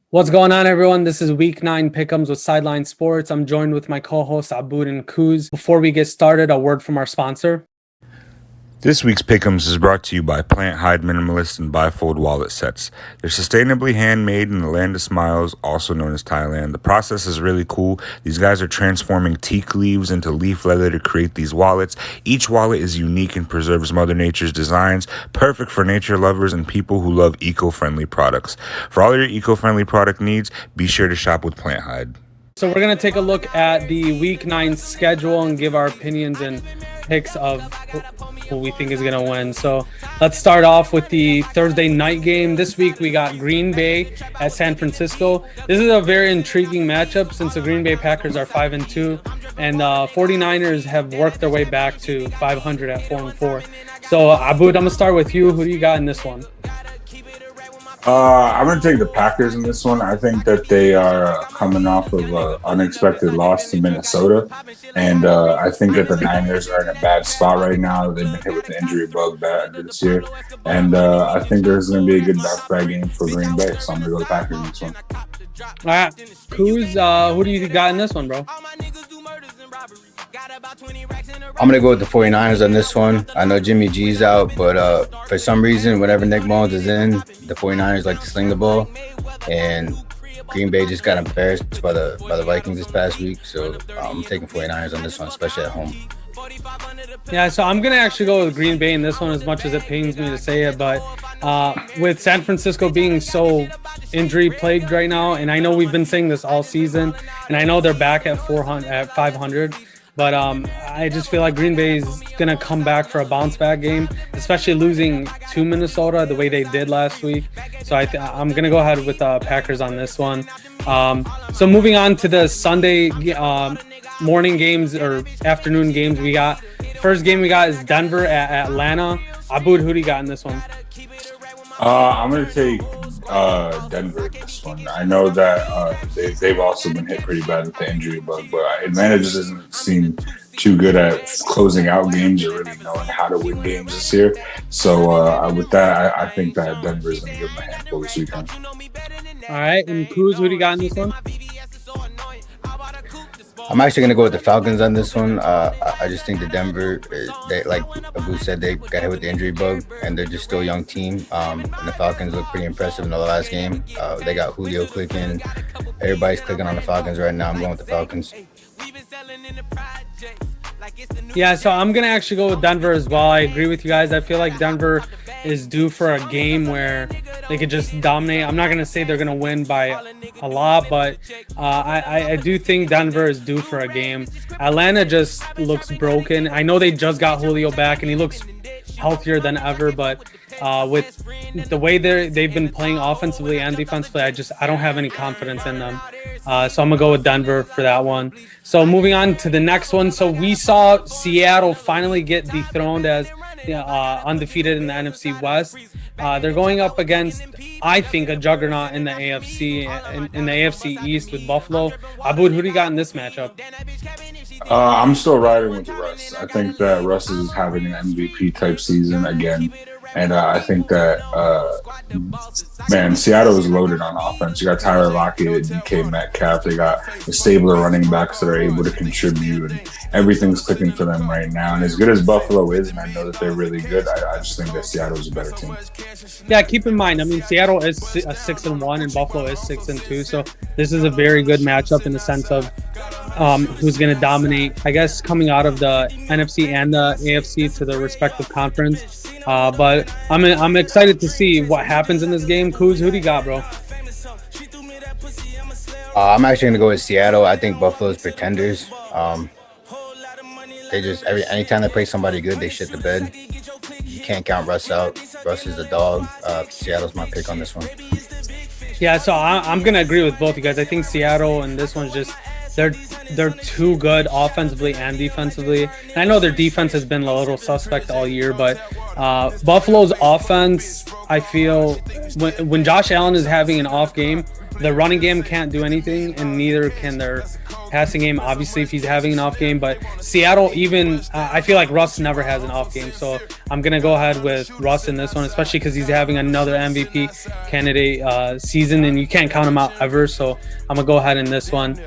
What's going on, everyone? This is Week 9 Pick'ems with SideLine Sports. I'm joined with my co-hosts Aboud and Kuz. Before we get started, a word from our sponsor. This week's Pick'ems is brought to you by Plant Hide Minimalist and Bifold Wallet Sets. They're sustainably handmade in the land of smiles, also known as Thailand. The process is really cool. These guys are transforming teak leaves into leaf leather to create these wallets. Each wallet is unique and preserves Mother Nature's designs, perfect for nature lovers and people who love eco-friendly products. For all your eco-friendly product needs, be sure to shop with Plant Hide. So we're going to take a look at the Week 9 schedule and give our opinions and picks of who we think is going to win. So let's start off with the Thursday night game. This week we got Green Bay at San Francisco. This is a very intriguing matchup since the Green Bay Packers are 5-2 and 49ers have worked their way back to 500 at 4-4. So Aboud, I'm going to start with you. Who do you got in this one? I'm going to take the Packers in this one. I think that they are coming off of an unexpected loss to Minnesota. And I think that the Niners are in a bad spot right now. They've been hit with the injury bug bad this year. And I think there's going to be a good bounce back game for Green Bay. So I'm going to go with the Packers in this one. All right. Kuz, who do you got in this one, bro? I'm going to go with the 49ers on this one. I know Jimmy G's out, but for some reason, whenever Nick Mullins is in, the 49ers like to sling the ball. And Green Bay just got embarrassed by the Vikings this past week. So I'm taking 49ers on this one, especially at home. Yeah, so I'm going to actually go with Green Bay in this one, as much as it pains me to say it. But with San Francisco being so injury-plagued right now, and I know we've been saying this all season, and I know they're back at 500, but I just feel like Green Bay is going to come back for a bounce-back game, especially losing to Minnesota the way they did last week. So I'm going to go ahead with Packers on this one. So moving on to the Sunday morning games or afternoon games, first game we got is Denver at Atlanta. Aboud, who do you got in this one? I'm going to take Denver in this one. I know that they've also been hit pretty bad with the injury bug, but Atlanta just doesn't seem too good at closing out games or really knowing how to win games this year. So with that, I think that Denver is going to give them a handful this weekend. All right, and Kuz, who do you got in this one? I'm actually going to go with the Falcons on this one. I just think the Denver, they, like Abu said, they got hit with the injury bug, and they're just still a young team. And the Falcons look pretty impressive in the last game. They got Julio clicking. Everybody's clicking on the Falcons right now. I'm going with the Falcons. Yeah, so I'm going to actually go with Denver as well. I agree with you guys. I feel like Denver is due for a game where they could just dominate. I'm not going to say they're going to win by a lot, but I do think Denver is due for a game. Atlanta just looks broken. I know they just got Julio back, and he looks healthier than ever, but with the way they've been playing offensively and defensively, I don't have any confidence in them. So I'm going to go with Denver for that one. So moving on to the next one. So we saw Seattle finally get dethroned as undefeated in the NFC West. They're going up against, I think, a juggernaut in the AFC, in the AFC East with Buffalo. Aboud, who do you got in this matchup? I'm still riding with Russ. I think that Russ is having an MVP type season again. And I think that, Seattle is loaded on offense. You got Tyler Lockett, DK Metcalf. They got the stable of running backs that are able to contribute, and everything's clicking for them right now. And as good as Buffalo is, and I know that they're really good, I just think that Seattle is a better team. Yeah, keep in mind, I mean, Seattle is 6-1 and Buffalo is 6-2. So this is a very good matchup in the sense of who's going to dominate, I guess, coming out of the NFC and the AFC to the respective conference. But I'm excited to see what happens in this game. Kuz, who do you got, bro? I'm actually going to go with Seattle. I think Buffalo's pretenders. They just anytime they play somebody good, they shit the bed. You can't count Russ out. Russ is a dog. Seattle's my pick on this one. Yeah, so I'm gonna agree with both you guys. I think Seattle and this one's just they're too good offensively and defensively. And I know their defense has been a little suspect all year, but Buffalo's offense, I feel when Josh Allen is having an off game, the running game can't do anything, and neither can their passing game. Obviously, if he's having an off game, but Seattle, even I feel like Russ never has an off game, so I'm gonna go ahead with Russ in this one, especially because he's having another MVP candidate season, and you can't count him out ever. So I'm gonna go ahead in this one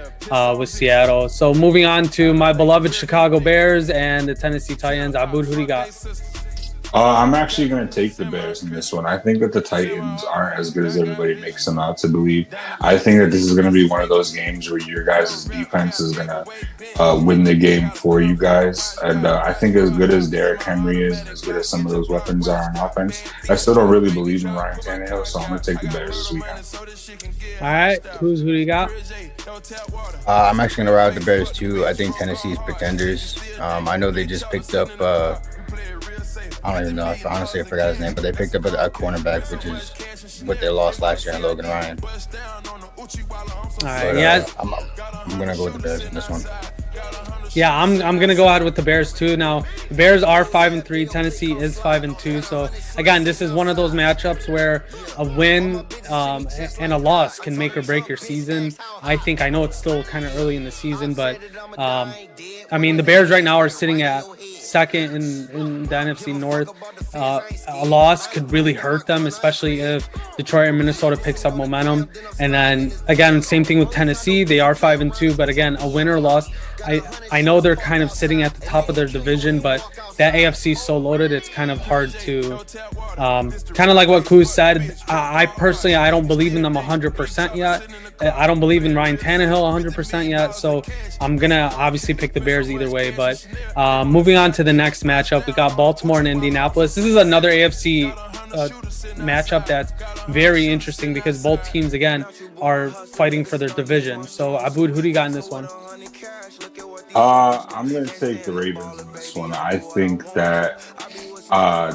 with Seattle. So moving on to my beloved Chicago Bears and the Tennessee Titans. Abud, who do you got? I'm actually going to take the Bears in this one. I think that the Titans aren't as good as everybody makes them out to believe. I think that this is going to be one of those games where your guys' defense is going to win the game for you guys. And I think as good as Derrick Henry is, and as good as some of those weapons are on offense, I still don't really believe in Ryan Tannehill, so I'm going to take the Bears this weekend. All right, who do you got? I'm actually going to ride the Bears too. I think Tennessee is pretenders. I know they just picked up I don't even know. Honestly, I forgot his name, but they picked up a cornerback, which is what they lost last year in Logan Ryan. All right, yeah. I'm gonna go with the Bears in this one. Yeah, I'm gonna go ahead with the Bears too. Now, the Bears are 5-3. Tennessee is 5-2. So again, this is one of those matchups where a win and a loss can make or break your season. I know it's still kind of early in the season, but I mean, the Bears right now are sitting at second in the NFC North. A loss could really hurt them, especially if Detroit and Minnesota picks up momentum. And then again, same thing with Tennessee. They are 5-2, but again, a win or loss. I know they're kind of sitting at the top of their division, but that AFC is so loaded, it's kind of hard to kind of like what Kuz said. I personally, I don't believe in them 100% yet. I don't believe in Ryan Tannehill 100% yet. So I'm going to obviously pick the Bears either way. But moving on to the next matchup, we got Baltimore and Indianapolis. This is another AFC matchup that's very interesting because both teams, again, are fighting for their division. So, Abud, who do you got in this one? I'm going to take the Ravens in this one. I think that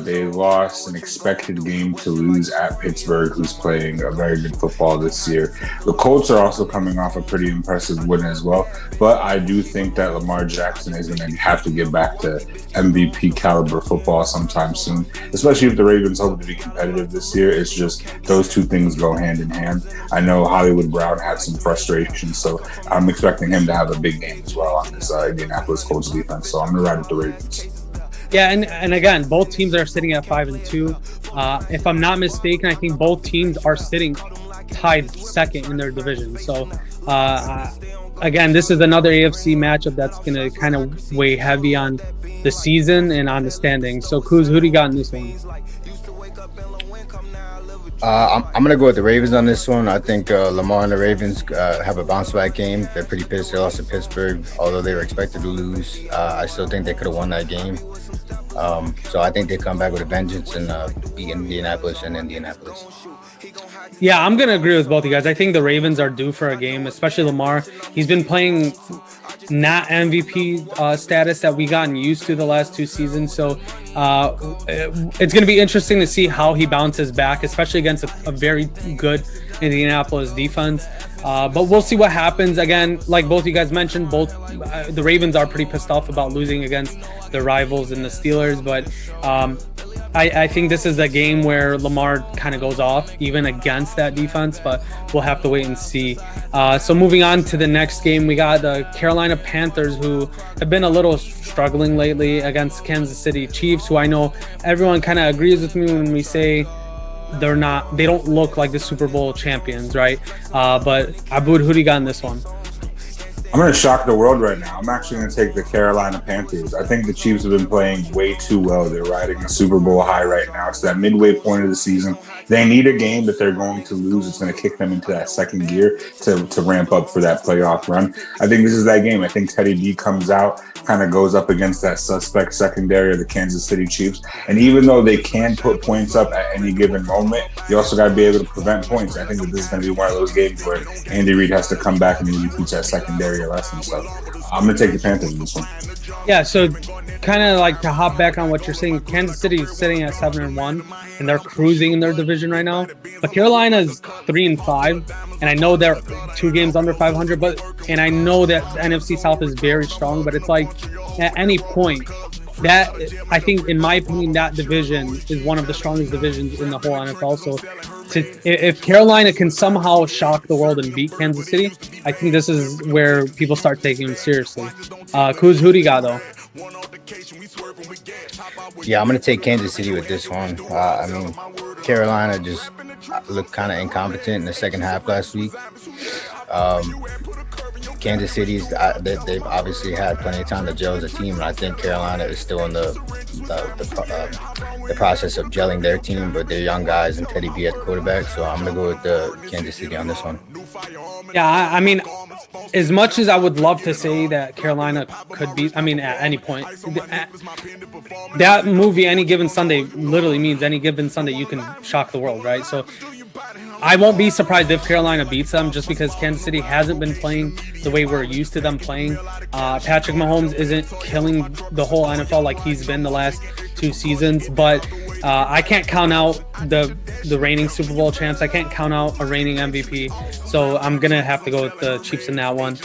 they lost an expected game to lose at Pittsburgh, who's playing a very good football this year. The Colts are also coming off a pretty impressive win as well, but I do think that Lamar Jackson is going to have to get back to MVP caliber football sometime soon, especially if the Ravens hope to be competitive this year. It's just those two things go hand in hand. I know Hollywood Brown had some frustration, so I'm expecting him to have a big game as well on this Indianapolis Colts defense, so I'm going to ride with the Ravens. Yeah, and again, both teams are sitting at 5-2. If I'm not mistaken, I think both teams are sitting tied second in their division. So, again, this is another AFC matchup that's going to kind of weigh heavy on the season and on the standings. So, Kuz, who do you got in this one? I'm going to go with the Ravens on this one. I think Lamar and the Ravens have a bounce-back game. They're pretty pissed they lost to Pittsburgh, although they were expected to lose. I still think they could have won that game. So I think they come back with a vengeance and beat Indianapolis and Indianapolis. Yeah, I'm going to agree with both of you guys. I think the Ravens are due for a game, especially Lamar. He's been playing not MVP status that we gotten used to the last two seasons. So it's going to be interesting to see how he bounces back, especially against a very good Indianapolis defense. But we'll see what happens. Again, like both of you guys mentioned, the Ravens are pretty pissed off about losing against their rivals in the Steelers. But I think this is a game where Lamar kind of goes off even against that defense, but we'll have to wait and see. So moving on to the next game, we got the Carolina Panthers, who have been a little struggling lately against Kansas City Chiefs, who I know everyone kind of agrees with me when we say they don't look like the Super Bowl champions, right? But Abud, who do you got in this one? I'm going to shock the world right now. I'm actually going to take the Carolina Panthers. I think the Chiefs have been playing way too well. They're riding a Super Bowl high right now. It's that midway point of the season. They need a game that they're going to lose. It's going to kick them into that second gear to ramp up for that playoff run. I think this is that game. I think Teddy B comes out, kind of goes up against that suspect secondary of the Kansas City Chiefs. And even though they can put points up at any given moment, you also got to be able to prevent points. I think that this is going to be one of those games where Andy Reid has to come back and really teach that secondary a lesson. So I'm going to take the Panthers in this one. Yeah, so kind of like to hop back on what you're saying, Kansas City is sitting at 7-1, and they're cruising in their division right now. But Carolina's 3-5, and I know they're 2 games under 500. And I know that the NFC South is very strong. But it's like at any point, that I think, in my opinion, that division is one of the strongest divisions in the whole NFL. So if Carolina can somehow shock the world and beat Kansas City, I think this is where people start taking them seriously. Kuz, who do you got though? Yeah, I'm gonna take Kansas City with this one. I mean, Carolina just looked kind of incompetent in the second half last week. Kansas City's they've obviously had plenty of time to gel as a team, and I think Carolina is still in the process of gelling their team, but they're young guys and Teddy B at the quarterback, so I'm gonna go with the Kansas City on this one. Yeah, I mean, as much as I would love to say that Carolina could beat, I mean, at any point, that movie, Any Given Sunday, literally means any given Sunday you can shock the world, right? So I won't be surprised if Carolina beats them, just because Kansas City hasn't been playing the way we're used to them playing. Patrick Mahomes isn't killing the whole NFL like he's been the last 2 seasons, but I can't count out the reigning Super Bowl champs. I can't count out a reigning MVP. So I'm going to have to go with the Chiefs in that one.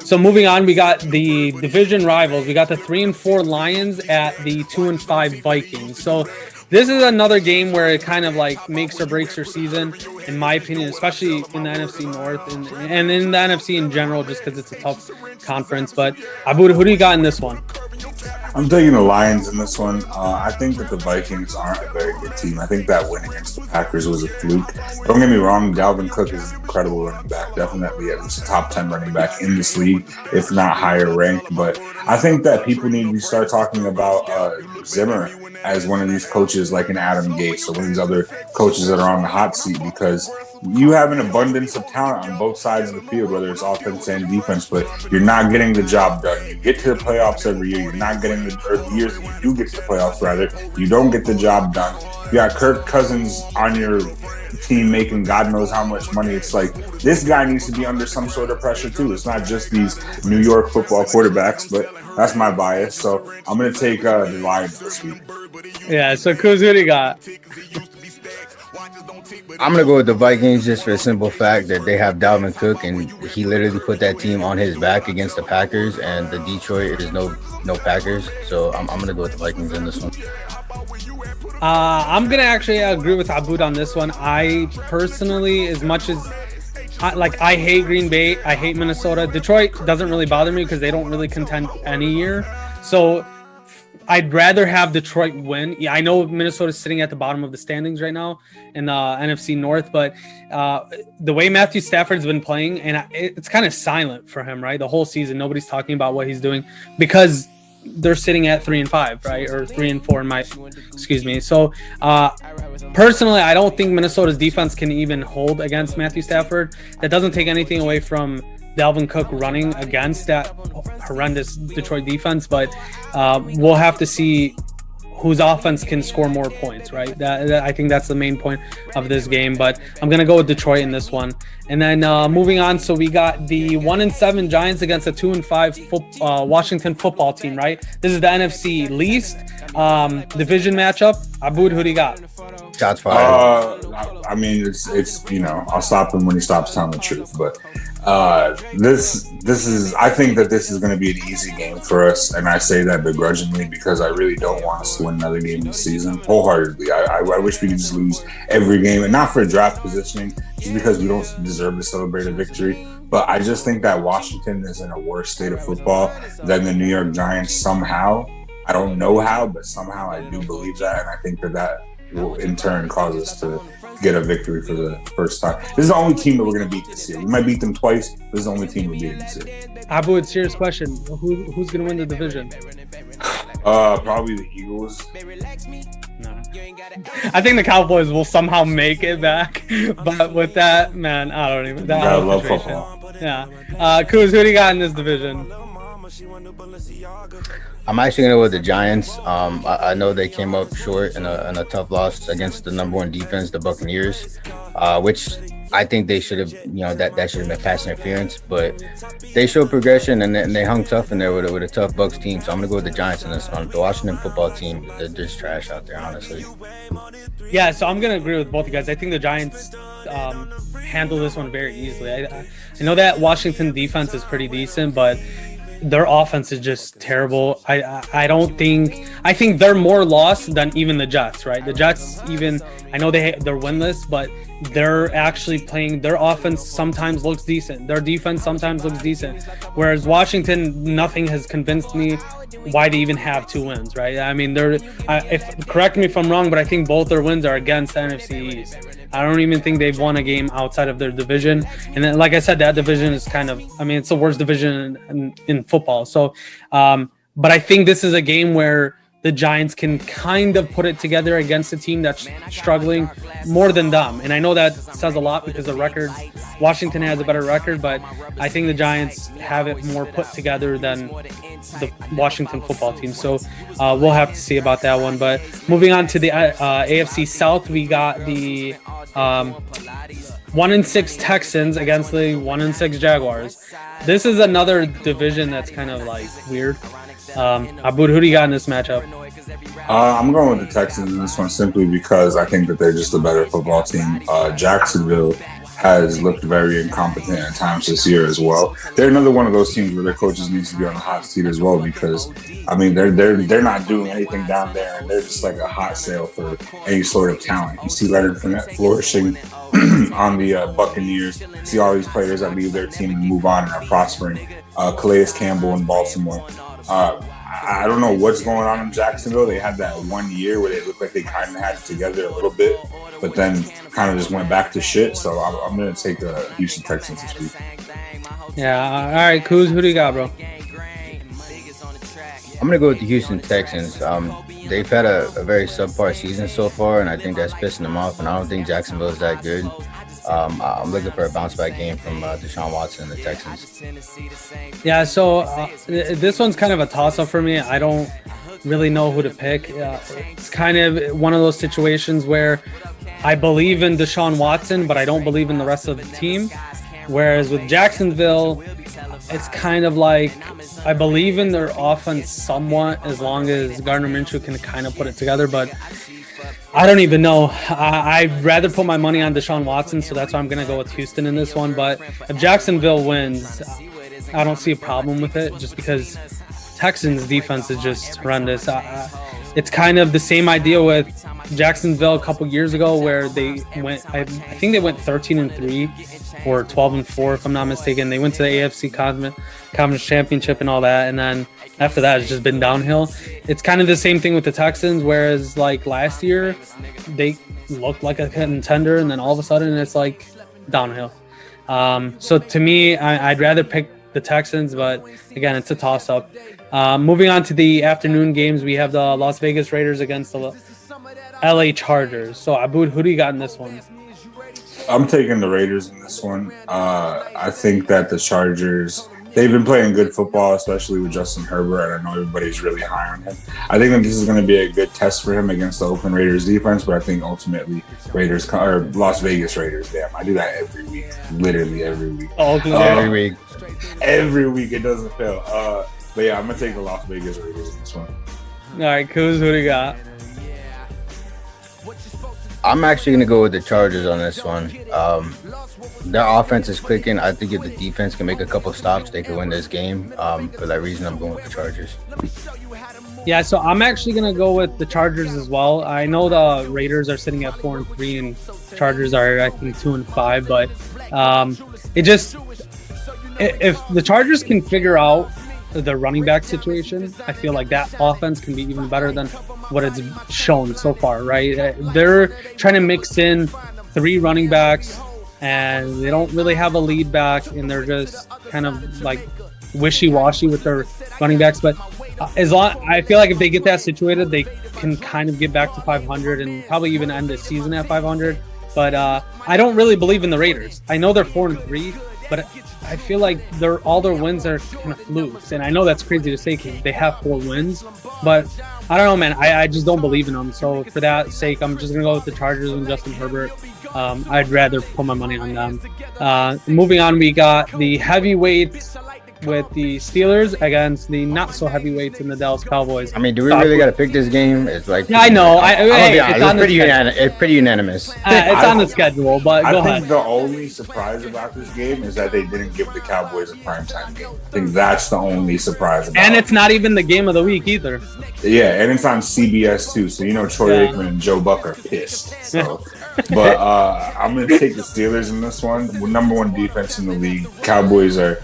So moving on, we got the division rivals. We got the 3-4 Lions at the 2-5 Vikings. So this is another game where it kind of like makes or breaks your season, in my opinion, especially in the NFC North and in the NFC in general, just because it's a tough conference. But Abu, who do you got in this one? I'm taking the Lions in this one. I think that the Vikings aren't a very good team. I think that win against the Packers was a fluke. Don't get me wrong, Dalvin Cook is an incredible running back. Definitely at least a top 10 running back in this league, if not higher ranked. But I think that people need to start talking about Zimmer as one of these coaches like an Adam Gase or one of these other coaches that are on the hot seat, because you have an abundance of talent on both sides of the field, whether it's offense and defense, but you're not getting the job done. You get to the playoffs every year. You're not getting the years that you do get to the playoffs, rather, you don't get the job done. You got Kirk Cousins on your team making God knows how much money. It's like, this guy needs to be under some sort of pressure too. It's not just these New York football quarterbacks, but that's my bias. So I'm going to take the Lions this week. Yeah, so Kuz, who do you got? I'm gonna go with the Vikings just for the simple fact that they have Dalvin Cook, and he literally put that team on his back against the Packers, and the Detroit is no Packers. So I'm gonna go with the Vikings in this one. I'm gonna actually agree with Abud on this one. I personally, as much as I hate Green Bay, I hate Minnesota. Detroit doesn't really bother me because they don't really contend any year. So I'd rather have Detroit win. Yeah, I know Minnesota's sitting at the bottom of the standings right now in the NFC North, but the way Matthew Stafford's been playing, and it's kind of silent for him, right? The whole season, nobody's talking about what he's doing because they're sitting at 3-5, right? Or 3-4 excuse me. So personally, I don't think Minnesota's defense can even hold against Matthew Stafford. That doesn't take anything away from Dalvin Cook running against that horrendous Detroit defense, but we'll have to see whose offense can score more points, right? I think that's the main point of this game, but I'm going to go with Detroit in this one. And then moving on, so we got the 1-7 Giants against a 2-5 Washington football team, right? This is the NFC least division matchup. Abud, who do you got? Shots fired. I mean, it's I'll stop him when he stops telling the truth, but this is, I think that this is going to be an easy game for us, and I say that begrudgingly because I really don't want us to win another game this season wholeheartedly. I wish we could just lose every game, and not for draft positioning, just because we don't deserve to celebrate a victory. But I just think that Washington is in a worse state of football than the New York Giants somehow. I don't know how, but somehow I do believe that, and I think that will in turn cause us to get a victory for the first time. This is the only team that we're going to beat this year. We might beat them twice. This is the only team we're beating this year. Abu, it's serious question. Who's going to win the division? Probably the Eagles. No. I think the Cowboys will somehow make it back. But with that, man, I don't even. I love football. Yeah. Kuz, who do you got in this division? I'm actually going to go with the Giants. I know they came up short in a tough loss against the number one defense, the Buccaneers, which I think they should have, that should have been pass interference. But they showed progression, and they hung tough in there with a tough Bucs team. So I'm going to go with the Giants in this one. The Washington football team, they're just trash out there, honestly. Yeah, so I'm going to agree with both you guys. I think the Giants handle this one very easily. I know that Washington defense is pretty decent, but their offense is just terrible. I don't think I think they're more lost than even the Jets, right? The Jets, even I know they're winless, but they're actually playing. Their offense sometimes looks decent. Their defense sometimes looks decent. Whereas Washington, nothing has convinced me why they even have 2 wins, right? I mean, correct me if I'm wrong, but I think both their wins are against the NFC East. I don't even think they've won a game outside of their division. And then, like I said, that division is it's the worst division in football. So, but I think this is a game where the Giants can kind of put it together against a team that's struggling more than them. And I know that says a lot because the records, Washington has a better record, but I think the Giants have it more put together than the Washington football team. So we'll have to see about that one. But moving on to the AFC South, we got the 1-6 Texans against the 1-6 Jaguars. This is another division that's kind of like weird. Abud, who do you got in this matchup? I'm going with the Texans in this one simply because I think that they're just a better football team. Jacksonville has looked very incompetent at times this year as well. They're another one of those teams where their coaches need to be on the hot seat as well because, I mean, they're not doing anything down there, and they're just like a hot sale for any sort of talent. You see Leonard Fournette flourishing on the Buccaneers. See all these players that leave their team and move on and are prospering. Calais Campbell in Baltimore. I don't know what's going on in Jacksonville. They had that 1 year where they looked like they kind of had it together a little bit, but then kind of just went back to shit. So I'm going to take the Houston Texans this week. Yeah. All right, Kuz, who do you got, bro? I'm going to go with the Houston Texans. They've had a very subpar season so far, and I think that's pissing them off, and I don't think Jacksonville is that good. I'm looking for a bounce-back game from Deshaun Watson and the Texans. Yeah, so this one's kind of a toss-up for me. I don't really know who to pick. It's kind of one of those situations where I believe in Deshaun Watson, but I don't believe in the rest of the team. Whereas with Jacksonville, it's kind of like I believe in their offense somewhat as long as Gardner Minshew can kind of put it together, but I don't even know. I'd rather put my money on Deshaun Watson, so that's why I'm going to go with Houston in this one. But if Jacksonville wins, I don't see a problem with it just because Texans' defense is just horrendous. It's kind of the same idea with Jacksonville a couple years ago where they went, I think they went 13-3 or 12-4, if I'm not mistaken. They went to the AFC Conference Championship and all that, and then after that, it's just been downhill. It's kind of the same thing with the Texans, whereas like last year, they looked like a contender, and then all of a sudden, it's like downhill. So to me, I'd rather pick the Texans, but again, it's a toss-up. Moving on to the afternoon games, we have the Las Vegas Raiders against the LA Chargers. So Abud, who do you got in this one? I'm taking the Raiders in this one. I think that the Chargers, they've been playing good football, especially with Justin Herbert, and I know everybody's really high on him. I think that this is going to be a good test for him against the Oakland Raiders defense, but I think ultimately Las Vegas Raiders, damn, I do that every week, literally every week. Every week. Every week, it doesn't fail. But yeah, I'm going to take the Las Vegas Raiders in this one. All right, Kuz, who do you got? I'm actually going to go with the Chargers on this one. Their offense is clicking. I think if the defense can make a couple stops, they could win this game. For that reason, I'm going with the Chargers. Yeah, so I'm actually going to go with the Chargers as well. I know the Raiders are sitting at 4-3 and Chargers are, I think, 2-5, but if the Chargers can figure out the running back situation, I feel like that offense can be even better than what it's shown so far, right? They're trying to mix in 3 running backs, and they don't really have a lead back, and they're just kind of like wishy-washy with their running backs. But I feel like if they get that situated, they can kind of get back to 500 and probably even end the season at 500. But I don't really believe in the Raiders. I know they're 4-3, but I feel like all their wins are kind of flukes. And I know that's crazy to say because they have 4 wins, but I don't know, man. I just don't believe in them. So for that sake, I'm just going to go with the Chargers and Justin Herbert. I'd rather put my money on them. Moving on, we got the heavyweight with the Steelers against the not so heavyweights in the Dallas Cowboys. I mean, do we really got to pick this game? It's like, yeah, I know. It's pretty unanimous. It's on the schedule, but go I think ahead. the only surprise about this game is that they didn't give the Cowboys a primetime game. I think that's the only surprise about And it. it's not even the game of the week either. Yeah, and it's on CBS too, so you know Troy Aikman and Joe Buck are pissed. So, but I'm gonna take the Steelers in this one. We're number one defense in the league. Cowboys are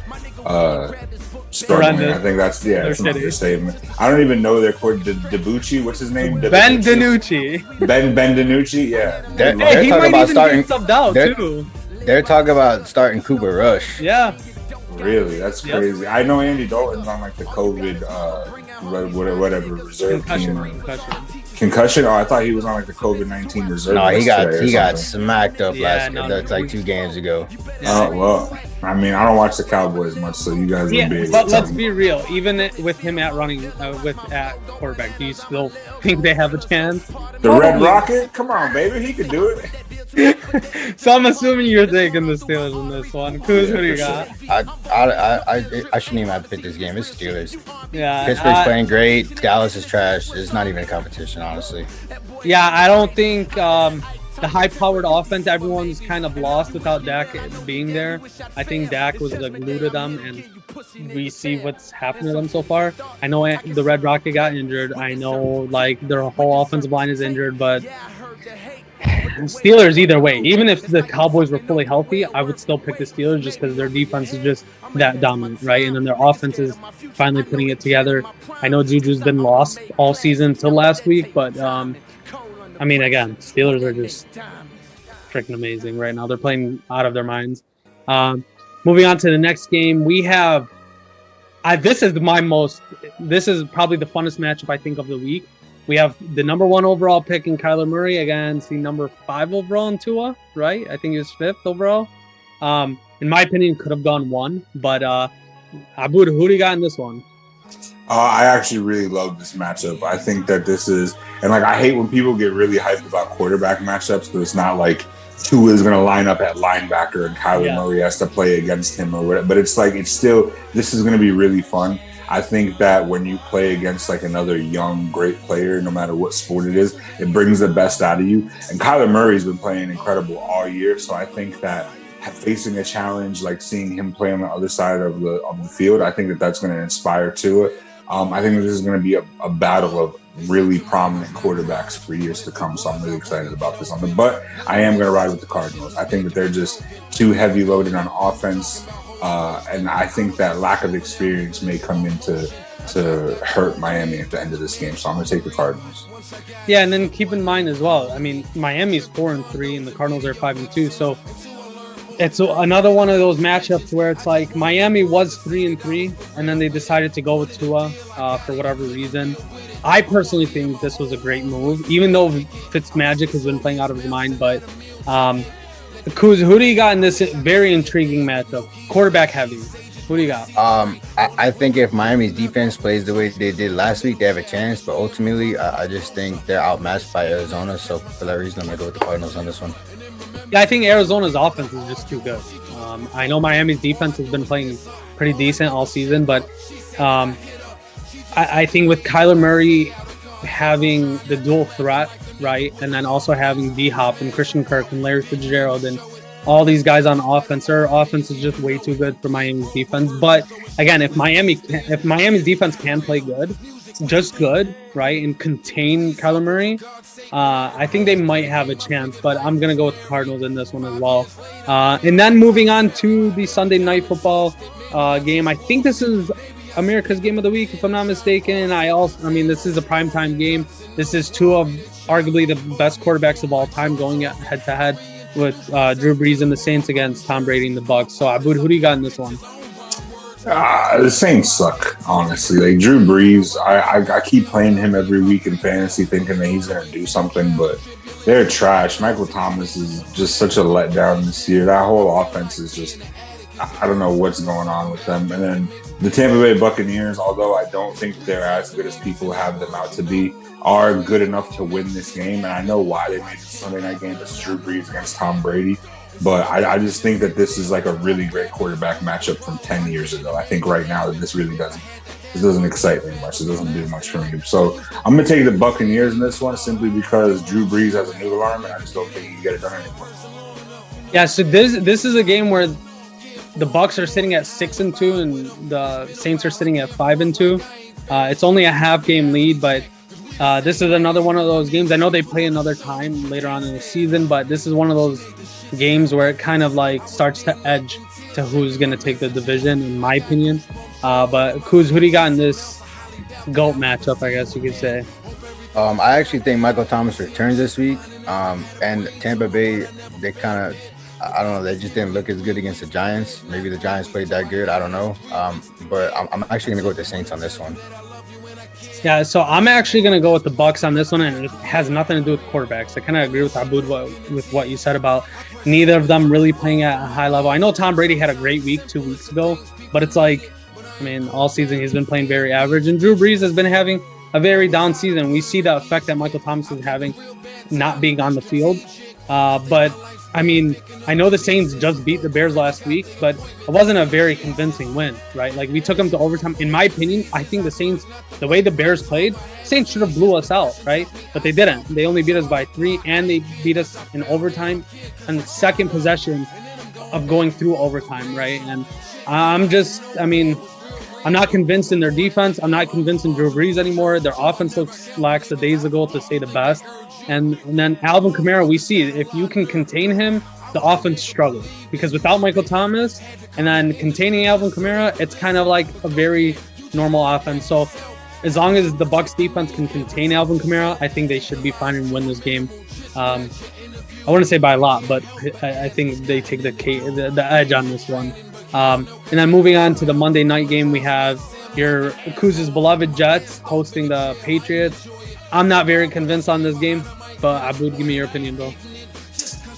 struggling. Horrendous. I think that's it's an understatement. I don't even know their court. DiBucci, what's his name? Ben DiNucci. Ben DiNucci. Yeah. Hey, he might even be subbed out too. They're talking about starting Cooper Rush. Yeah. Really, that's crazy. I know Andy Dalton's on like the COVID, whatever reserve team. Concussion. Oh, I thought he was on like the COVID-19 reserve. No, he got smacked up that's like 2 games ago. Oh well, I mean, I don't watch the Cowboys much, so you guys would be able but to tell let's me. be real. Even with him at running, at quarterback, do you still think they have a chance? The Red Rocket? Come on, baby, he could do it. So I'm assuming you're taking the Steelers in this one. Kuz, who do you got? I shouldn't even have to pick this game. It's Steelers. Yeah, Pittsburgh's playing great. Dallas is trash. It's not even a competition, honestly. Yeah, I don't think the high-powered offense, everyone's kind of lost without Dak being there. I think Dak was the glue to them, and we see what's happened to them so far. I know the Red Rocket got injured. I know like their whole offensive line is injured, but Steelers either way. Even if the Cowboys were fully healthy, I would still pick the Steelers just because their defense is just that dominant, right? And then their offense is finally putting it together. I know Juju's been lost all season till last week, but I mean, again, Steelers are just freaking amazing right now. They're playing out of their minds. Moving on to the next game, we have. This is probably the funnest matchup I think of the week. We have the number 1 overall pick in Kyler Murray against the number 5 overall in Tua, right? I think he was 5th overall. In my opinion, could have gone 1, but Abud, who do you got in this one? I actually really love this matchup. I think that this is, and like I hate when people get really hyped about quarterback matchups because it's not like Tua is going to line up at linebacker and Kyler Murray has to play against him or whatever. But it's like this is going to be really fun. I think that when you play against like another young, great player, no matter what sport it is, it brings the best out of you. And Kyler Murray's been playing incredible all year. So I think that facing a challenge, like seeing him play on the other side of the field, I think that that's going to inspire Tua. I think that this is going to be a battle of really prominent quarterbacks for years to come. So I'm really excited about this one. But I am going to ride with the Cardinals. I think that they're just too heavy loaded on offense. And I think that lack of experience may come in to hurt Miami at the end of this game. So I'm going to take the Cardinals. Yeah, and then keep in mind as well, I mean, Miami's 4-3 and the Cardinals are 5-2. So it's another one of those matchups where it's like Miami was 3-3 and then they decided to go with Tua for whatever reason. I personally think this was a great move, even though Fitzmagic has been playing out of his mind. But Kuz, who do you got in this very intriguing matchup? Quarterback heavy. Who do you got? I think if Miami's defense plays the way they did last week, they have a chance. But ultimately, I just think they're outmatched by Arizona. So for that reason, I'm going to go with the Cardinals on this one. Yeah, I think Arizona's offense is just too good. I know Miami's defense has been playing pretty decent all season, but I think with Kyler Murray having the dual threat, right, and then also having D-Hop and Christian Kirk and Larry Fitzgerald and all these guys on offense, their offense is just way too good for Miami's defense. But again, if Miami's defense can play good, just good, right, and contain Kyler Murray, I think they might have a chance. But I'm gonna go with the Cardinals in this one as well. And then moving on to the Sunday Night Football game, I think this is America's game of the week, if I'm not mistaken. I mean, this is a primetime game. This is two of arguably the best quarterbacks of all time going head to head with Drew Brees and the Saints against Tom Brady and the Bucs. So, Abud, who do you got in this one? The Saints suck, honestly. Like Drew Brees, I keep playing him every week in fantasy, thinking that he's going to do something, but they're trash. Michael Thomas is just such a letdown this year. That whole offense is just, I don't know what's going on with them. And then the Tampa Bay Buccaneers, although I don't think they're as good as people have them out to be, are good enough to win this game. And I know why they made the Sunday night game. It's Drew Brees against Tom Brady. But I just think that this is like a really great quarterback matchup from 10 years ago. I think right now this really doesn't excite me much. It doesn't do much for me. So I'm gonna take the Buccaneers in this one simply because Drew Brees has a new alarm, and I just don't think he can get it done anymore. Yeah, so this is a game where the Bucs are sitting at 6-2 and the Saints are sitting at 5-2. It's only a half game lead, but this is another one of those games. I know they play another time later on in the season, but this is one of those games where it kind of like starts to edge to who's going to take the division, in my opinion. But who do you got in this GOAT matchup, I guess you could say? I actually think Michael Thomas returns this week. And Tampa Bay, they kind of, I don't know, they just didn't look as good against the Giants. Maybe the Giants played that good. I don't know. But I'm actually going to go with the Saints on this one. Yeah, so I'm actually going to go with the Bucs on this one, and it has nothing to do with quarterbacks. I kind of agree with Aboud with what you said about neither of them really playing at a high level. I know Tom Brady had a great week 2 weeks ago, but it's like, I mean, all season he's been playing very average, and Drew Brees has been having a very down season. We see the effect that Michael Thomas is having not being on the field. But I mean, I know the Saints just beat the Bears last week, but it wasn't a very convincing win, right? Like, we took them to overtime. In my opinion, I think the Saints, the way the Bears played, Saints should have blew us out, right? But they didn't. They only beat us by 3, and they beat us in overtime on the second possession of going through overtime, right? And I'm not convinced in their defense. I'm not convinced in Drew Brees anymore. Their offense looks lax the days ago, to say the best. And then Alvin Kamara, we see if you can contain him, the offense struggles. Because without Michael Thomas and then containing Alvin Kamara, it's kind of like a very normal offense. So as long as the Bucs defense can contain Alvin Kamara, I think they should be fine and win this game. I wouldn't say by a lot, but I think they take the edge on this one. And then moving on to the Monday night game, we have your Kuz's beloved Jets hosting the Patriots. I'm not very convinced on this game, but Aboud, give me your opinion, bro.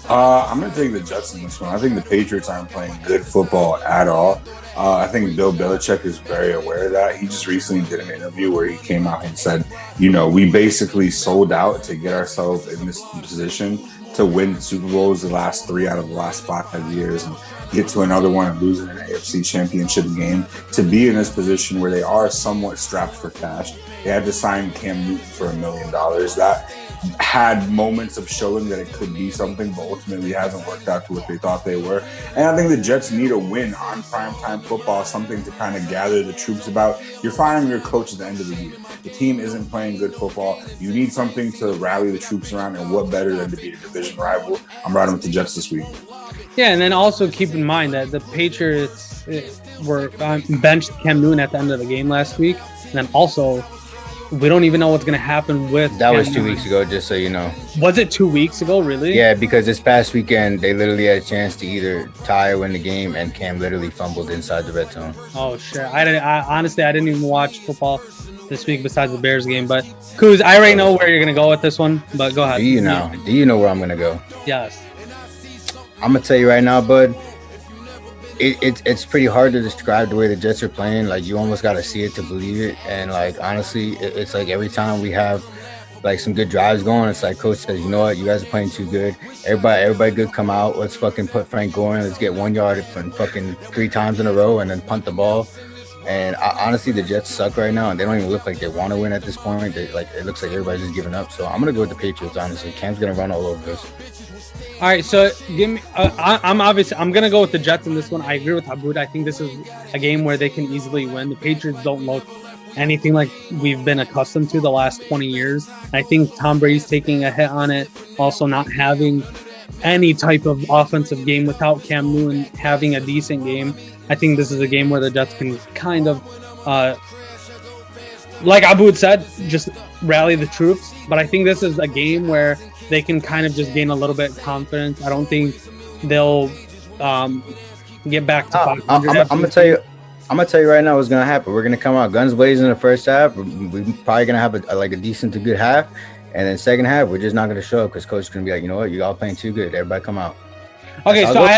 I'm going to take the Jets in this one. I think the Patriots aren't playing good football at all. I think Bill Belichick is very aware of that. He just recently did an interview where he came out and said, we basically sold out to get ourselves in this position to win Super Bowls the last 3 out of the last 5 years and get to another one and losing an AFC championship game, to be in this position where they are somewhat strapped for cash. They had to sign Cam Newton for $1 million. That had moments of showing that it could be something, but ultimately hasn't worked out to what they thought they were. And I think the Jets need a win on primetime football, something to kind of gather the troops about. You're firing your coach at the end of the year. The team isn't playing good football. You need something to rally the troops around, and what better than to beat a division rival? I'm riding with the Jets this week. Yeah, and then also keep in mind that the Patriots were benched Cam Newton at the end of the game last week. And then also, we don't even know what's going to happen with that. Was 2 weeks ago, just so you know. Was it 2 weeks ago, really? Yeah, because this past weekend, they literally had a chance to either tie or win the game, and Cam literally fumbled inside the red zone. Oh, shit. Honestly, I didn't even watch football this week besides the Bears game. But, Kuz, I already know where you're going to go with this one, but go ahead. Do you know? Do you know where I'm going to go? Yes. I'm going to tell you right now, bud. It's pretty hard to describe the way the Jets are playing. Like, you almost got to see it to believe it. And, like, honestly, it's like every time we have, like, some good drives going, it's like Coach says, you know what, you guys are playing too good. Everybody good, come out. Let's fucking put Frank Gore in. Let's get 1 yard and fucking 3 times in a row and then punt the ball. And honestly, the Jets suck right now, and they don't even look like they want to win at this point. It looks like everybody's just giving up. So I'm going to go with the Patriots, honestly. Cam's going to run all over this. All right, so give me. I'm gonna go with the Jets in this one. I agree with Aboud. I think this is a game where they can easily win. The Patriots don't look anything like we've been accustomed to the last 20 years. I think Tom Brady's taking a hit on it. Also, not having any type of offensive game without Cam Newton having a decent game. I think this is a game where the Jets can kind of, like Aboud said, just rally the troops. But I think this is a game where they can kind of just gain a little bit of confidence. I don't think they'll get back to 500. I'm gonna tell you right now what's gonna happen. We're gonna come out guns blazing in the first half. We're probably gonna have a decent to good half, and then second half we're just not gonna show up because coach is gonna be like, you know what, you all playing too good. Everybody come out. Okay, so I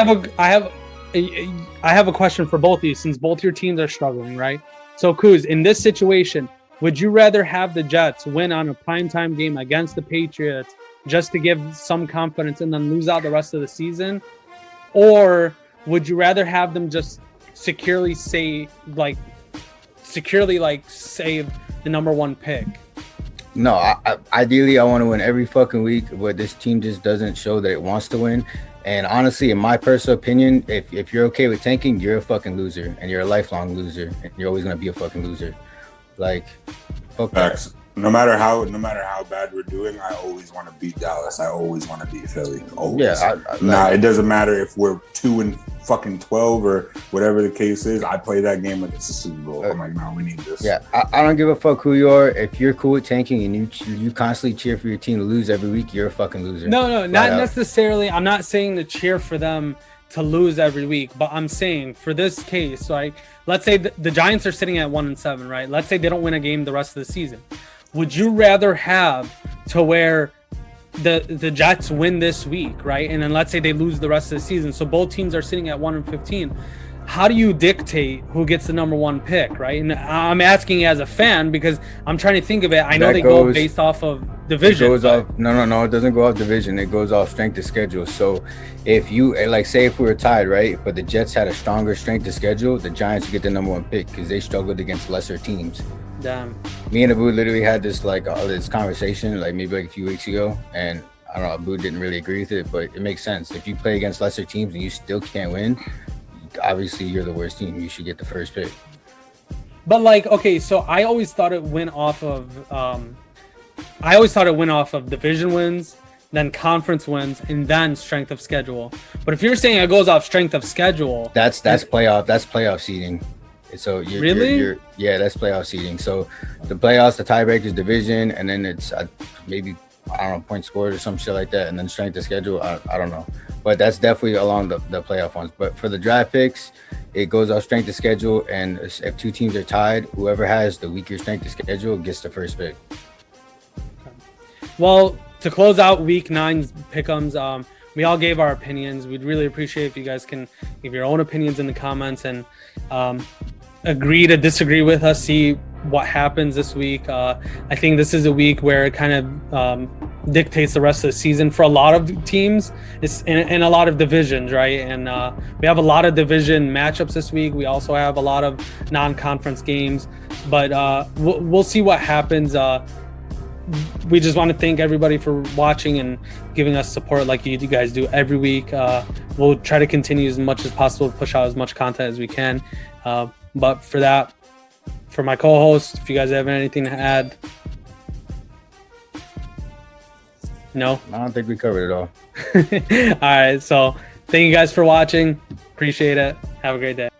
have a question for both of you, since both your teams are struggling, right? So Kuz, in this situation, would you rather have the Jets win on a primetime game against the Patriots just to give some confidence and then lose out the rest of the season? or would you rather have them just securely save the number one pick? No, ideally I want to win every fucking week, but this team just doesn't show that it wants to win. And honestly, in my personal opinion, if you're okay with tanking, you're a fucking loser, and you're a lifelong loser, and you're always gonna be a fucking loser. Like, fuck that. No matter how bad we're doing, I always want to beat Dallas. I always want to beat Philly. Always. Yeah, it doesn't matter if we're 2-12 or whatever the case is. I play that game like it's a Super Bowl. I'm like, no, we need this. Yeah, I don't give a fuck who you are. If you're cool with tanking and you constantly cheer for your team to lose every week, you're a fucking loser. No, not necessarily. I'm not saying to cheer for them to lose every week, but I'm saying for this case, right? Let's say the Giants are sitting at 1-7, right? Let's say they don't win a game the rest of the season. Would you rather have to where the Jets win this week, right? And then let's say they lose the rest of the season. So both teams are sitting at 1-15. How do you dictate who gets the number one pick, right? And I'm asking as a fan because I'm trying to think of it. I know go based off of division. No, it doesn't go off division. It goes off strength of schedule. So if you, like, say if we were tied, right, but the Jets had a stronger strength of schedule, the Giants would get the number one pick because they struggled against lesser teams. Damn. Me and Abu literally had this this conversation maybe a few weeks ago, and I don't know, Abu didn't really agree with it, but it makes sense. If you play against lesser teams and you still can't win, obviously you're the worst team. You should get the first pick. But okay, so I always thought it went off of division wins, then conference wins, and then strength of schedule. But if you're saying it goes off strength of schedule, that's playoff seeding. So that's playoff seeding. So the playoffs, the tiebreakers, division, and then it's maybe, I don't know, point scored or some shit like that, and then strength of schedule. I don't know, but that's definitely along the playoff ones. But for the draft picks, it goes off strength of schedule, and if two teams are tied, whoever has the weaker strength of schedule gets the first pick. Well, to close out Week 9's pick'ems, we all gave our opinions. We'd really appreciate if you guys can give your own opinions in the comments and agree to disagree with us, see what happens this week. I think this is a week where it kind of dictates the rest of the season for a lot of teams. It's in a lot of divisions, right? And we have a lot of division matchups this week. We also have a lot of non-conference games, but we'll see what happens. We just want to thank everybody for watching and giving us support like you guys do every week. We'll try to continue as much as possible to push out as much content as we can. But for that, for my co-host, if you guys have anything to add. No? I don't think we covered it all. All right. So thank you guys for watching. Appreciate it. Have a great day.